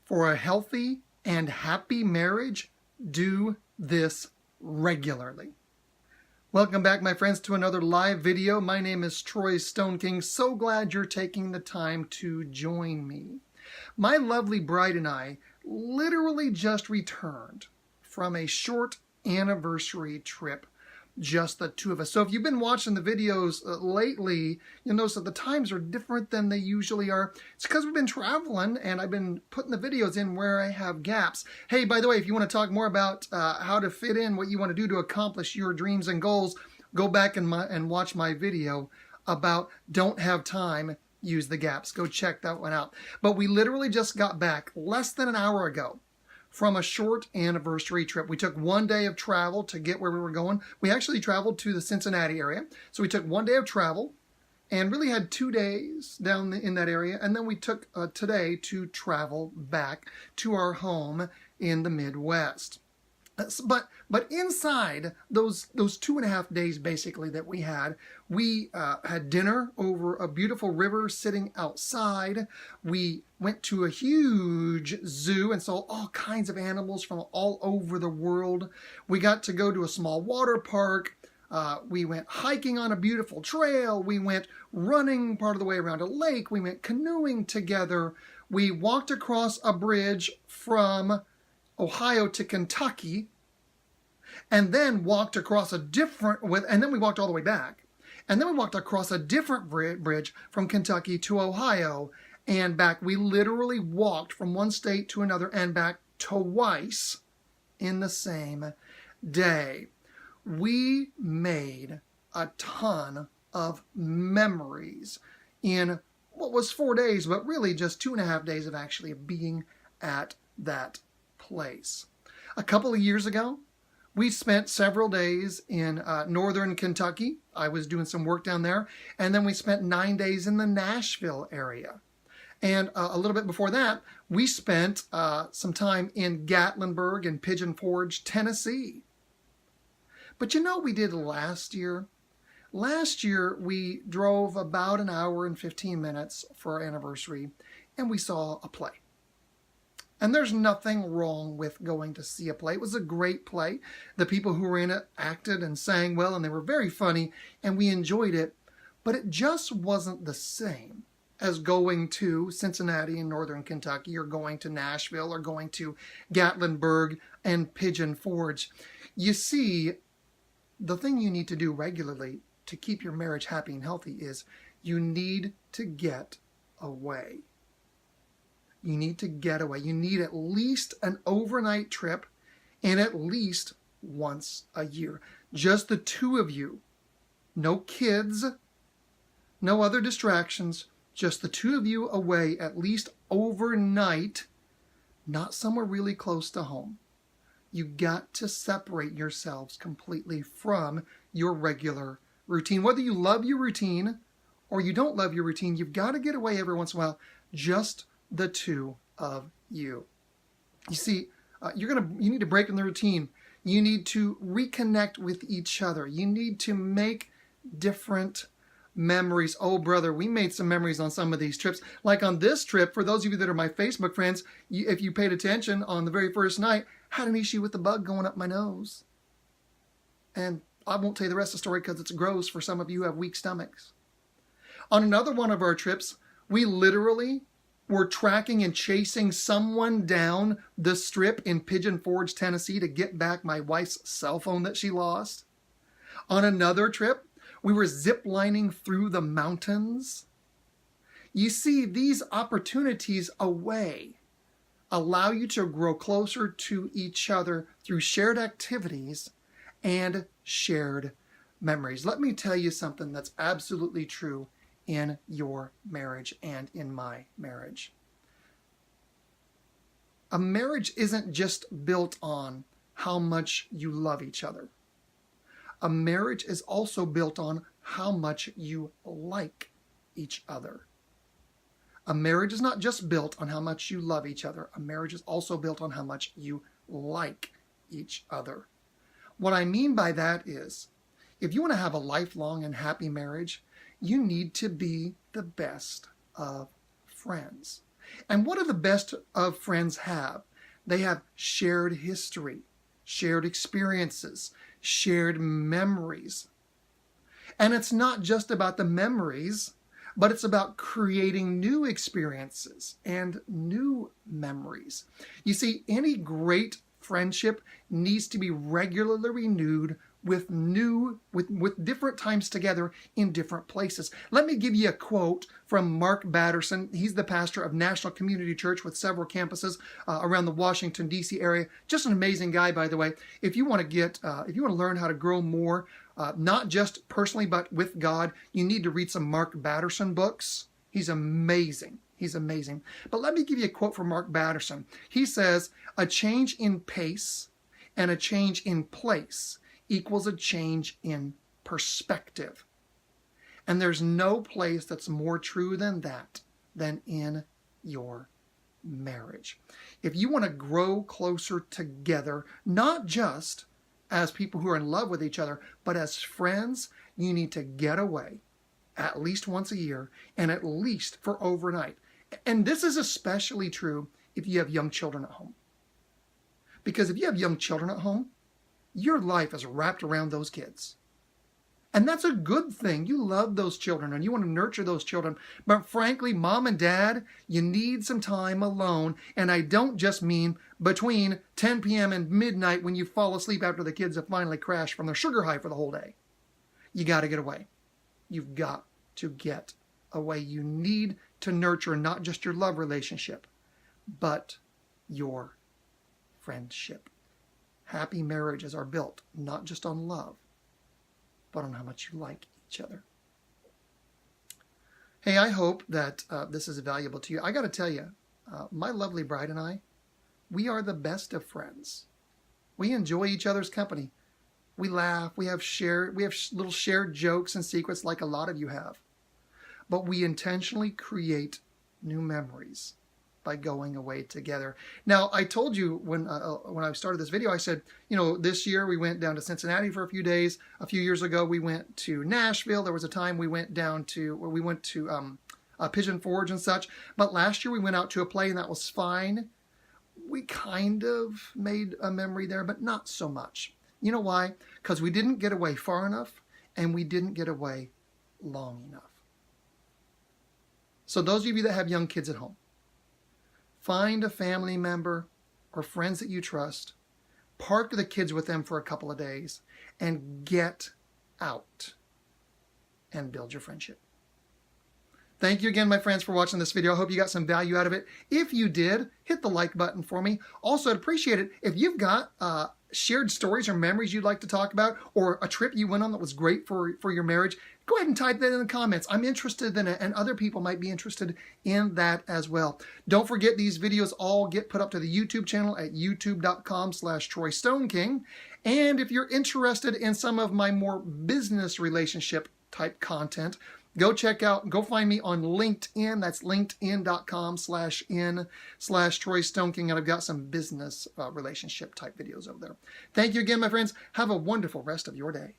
For a healthy and happy marriage, do this regularly. Welcome back, my friends, to another live video. My name is Troy Stone King. So glad you're taking the time to join me. My lovely bride and I literally just returned from a short anniversary trip, just the two of us. So if you've been watching the videos lately, you'll notice that the times are different than they usually are. It's because we've been traveling and I've been putting the videos in where I have gaps. Hey, by the way, if you want to talk more about how to fit in what you want to do to accomplish your dreams and goals, go back and watch my video about don't have time, use the gaps. Go check that one out. But we literally just got back less than an hour ago from a short anniversary trip. We took 1 day of travel to get where we were going. We actually traveled to the Cincinnati area. So we took 1 day of travel and really had 2 days down in that area. And then we took today to travel back to our home in the Midwest. But inside those 2.5 days basically that we had dinner over a beautiful river sitting outside. We went to a huge zoo and saw all kinds of animals from all over the world. We got to go to a small water park. We went hiking on a beautiful trail. We went running part of the way around a lake. We went canoeing together. We walked across a bridge from Ohio to Kentucky, and then walked across and then we walked all the way back, and then we walked across a different bridge from Kentucky to Ohio and back. We literally walked from one state to another and back twice in the same day. We made a ton of memories in what was 4 days, but really just 2.5 days of actually being at that place. A couple of years ago, we spent several days in northern Kentucky. I was doing some work down there. And then we spent 9 days in the Nashville area. And a little bit before that, we spent some time in Gatlinburg and Pigeon Forge, Tennessee. But you know what we did last year? Last year, we drove about 1 hour and 15 minutes for our anniversary, and we saw a play. And there's nothing wrong with going to see a play. It was a great play. The people who were in it acted and sang well, and they were very funny, and we enjoyed it. But it just wasn't the same as going to Cincinnati in northern Kentucky, or going to Nashville, or going to Gatlinburg and Pigeon Forge. You see, the thing you need to do regularly to keep your marriage happy and healthy is you need to get away. You need to get away. You need at least an overnight trip, and at least once a year. Just the two of you. No kids, no other distractions. Just the two of you away at least overnight, not somewhere really close to home. You got to separate yourselves completely from your regular routine. Whether you love your routine or you don't love your routine, you've got to get away every once in a while. Just the two of you. You see, you need to break in the routine. You need to reconnect with each other. You need to make different memories. Oh, brother, we made some memories on some of these trips. Like on this trip, for those of you that are my Facebook friends, if you paid attention on the very first night, I had an issue with the bug going up my nose. And I won't tell you the rest of the story because it's gross for some of you who have weak stomachs. On another one of our trips, we literally were tracking and chasing someone down the strip in Pigeon Forge, Tennessee to get back my wife's cell phone that she lost. On another trip, we were zip-lining through the mountains. You see, these opportunities away allow you to grow closer to each other through shared activities and shared memories. Let me tell you something that's absolutely true in your marriage and in my marriage. A marriage isn't just built on how much you love each other. A marriage is also built on how much you like each other. A marriage is not just built on how much you love each other. A marriage is also built on how much you like each other. What I mean by that is, if you want to have a lifelong and happy marriage, you need to be the best of friends. And what do the best of friends have? They have shared history, shared experiences, shared memories. And it's not just about the memories, but it's about creating new experiences and new memories. You see, any great friendship needs to be regularly renewed with different times together in different places. Let me give you a quote from Mark Batterson. He's the pastor of National Community Church with several campuses around the Washington, D.C. area. Just an amazing guy, by the way. If you want to learn how to grow more, not just personally, but with God, you need to read some Mark Batterson books. He's amazing. He's amazing. But let me give you a quote from Mark Batterson. He says, "A change in pace and a change in place equals a change in perspective." And there's no place that's more true than that, than in your marriage. If you want to grow closer together, not just as people who are in love with each other, but as friends, you need to get away at least once a year and at least for overnight. And this is especially true if you have young children at home. Because if you have young children at home, your life is wrapped around those kids. And that's a good thing. You love those children and you want to nurture those children. But frankly, mom and dad, you need some time alone. And I don't just mean between 10 p.m. and midnight when you fall asleep after the kids have finally crashed from their sugar high for the whole day. You got to get away. You've got to get away. You need to nurture not just your love relationship, but your friendship. Happy marriages are built not just on love, but on how much you like each other. Hey, I hope that this is valuable to you. I got to tell you, my lovely bride and I, we are the best of friends. We enjoy each other's company. We laugh. We have little shared jokes and secrets like a lot of you have. But we intentionally create new memories by going away together. Now, I told you when I started this video, I said, this year we went down to Cincinnati for a few days. A few years ago, we went to Nashville. There was a time we went to Pigeon Forge and such. But last year we went out to a play and that was fine. We kind of made a memory there, but not so much. You know why? Because we didn't get away far enough and we didn't get away long enough. So those of you that have young kids at home, find a family member or friends that you trust, park the kids with them for a couple of days, and get out and build your friendship. Thank you again, my friends, for watching this video. I hope you got some value out of it. If you did, hit the like button for me. Also, I'd appreciate it if you've got shared stories or memories you'd like to talk about, or a trip you went on that was great for your marriage. Go ahead and type that in the comments. I'm interested in it, and other people might be interested in that as well. Don't forget, these videos all get put up to the YouTube channel at youtube.com/TroyStoneKing. And if you're interested in some of my more business relationship type content, go find me on LinkedIn. That's linkedin.com/in/TroyStoneKing. And I've got some business relationship type videos over there. Thank you again, my friends. Have a wonderful rest of your day.